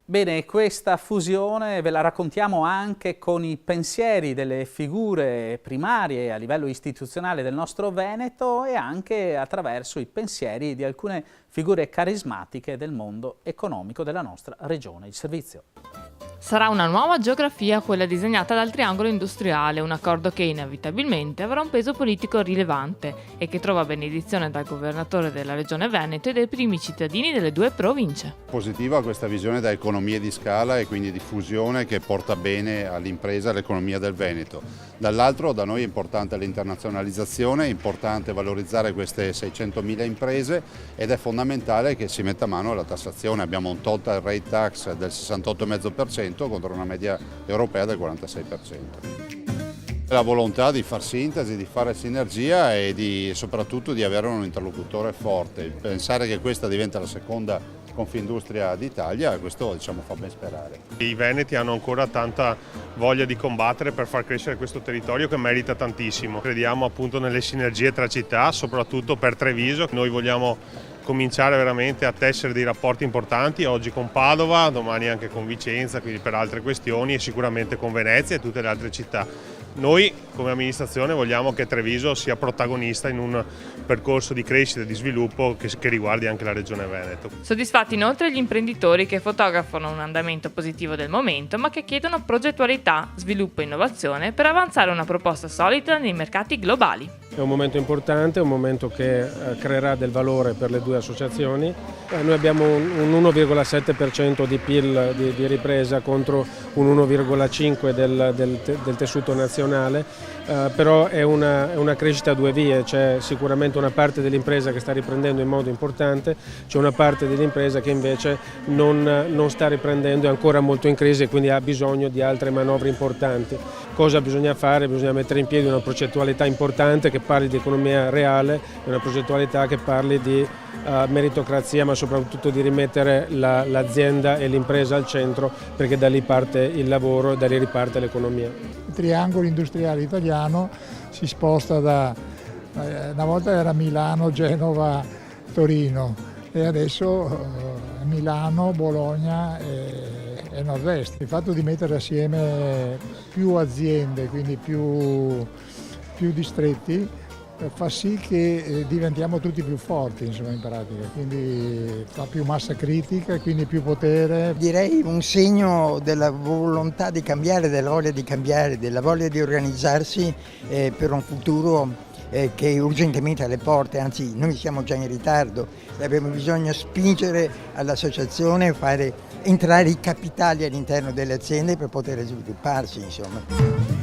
Bene, questa fusione ve la raccontiamo anche con i pensieri delle figure primarie a livello istituzionale del nostro Veneto e anche attraverso i pensieri di alcune figure carismatiche del mondo economico della nostra regione. Il servizio. Sarà una nuova geografia quella disegnata dal triangolo industriale, un accordo che inevitabilmente avrà un peso politico rilevante e che trova benedizione dal governatore della regione Veneto e dai primi cittadini delle due province. Positiva questa visione da economie di scala e quindi di fusione che porta bene all'impresa e all'economia del Veneto. Dall'altro da noi è importante l'internazionalizzazione, è importante valorizzare queste 600.000 imprese ed è fondamentale che si metta mano alla tassazione. Abbiamo un total rate tax del 68,5% contro una media europea del 46%. La volontà di far sintesi, di fare sinergia e soprattutto di avere un interlocutore forte. Pensare che questa diventa la seconda Confindustria d'Italia, questo fa ben sperare. I veneti hanno ancora tanta voglia di combattere per far crescere questo territorio che merita tantissimo. Crediamo appunto nelle sinergie tra città, soprattutto per Treviso. Noi vogliamo cominciare veramente a tessere dei rapporti importanti, oggi con Padova, domani anche con Vicenza, quindi per altre questioni e sicuramente con Venezia e tutte le altre città. Noi come amministrazione vogliamo che Treviso sia protagonista in un percorso di crescita e di sviluppo che riguardi anche la regione Veneto. Soddisfatti inoltre gli imprenditori che fotografano un andamento positivo del momento ma che chiedono progettualità, sviluppo e innovazione per avanzare una proposta solida nei mercati globali. È un momento importante, un momento che creerà del valore per le due associazioni. Noi abbiamo un 1,7% di PIL di ripresa contro un 1,5% del tessuto nazionale, però è una crescita a due vie, c'è sicuramente una parte dell'impresa che sta riprendendo in modo importante, c'è una parte dell'impresa che invece non sta riprendendo, è ancora molto in crisi e quindi ha bisogno di altre manovre importanti. Cosa bisogna fare? Bisogna mettere in piedi una progettualità importante che parli di economia reale, una progettualità che parli di meritocrazia, ma soprattutto di rimettere l'azienda e l'impresa al centro, perché da lì parte il lavoro e da lì riparte l'economia. Il triangolo industriale italiano si sposta una volta era Milano, Genova, Torino e adesso Milano, Bologna e Nord-Est. Il fatto di mettere assieme più aziende, quindi più distretti, fa sì che diventiamo tutti più forti, in pratica, quindi fa più massa critica e quindi più potere. Direi un segno della volontà di cambiare, della voglia di cambiare, della voglia di organizzarsi per un futuro che è urgentemente alle porte, anzi noi siamo già in ritardo, abbiamo bisogno di spingere all'associazione, fare entrare i capitali all'interno delle aziende per poter svilupparsi, insomma.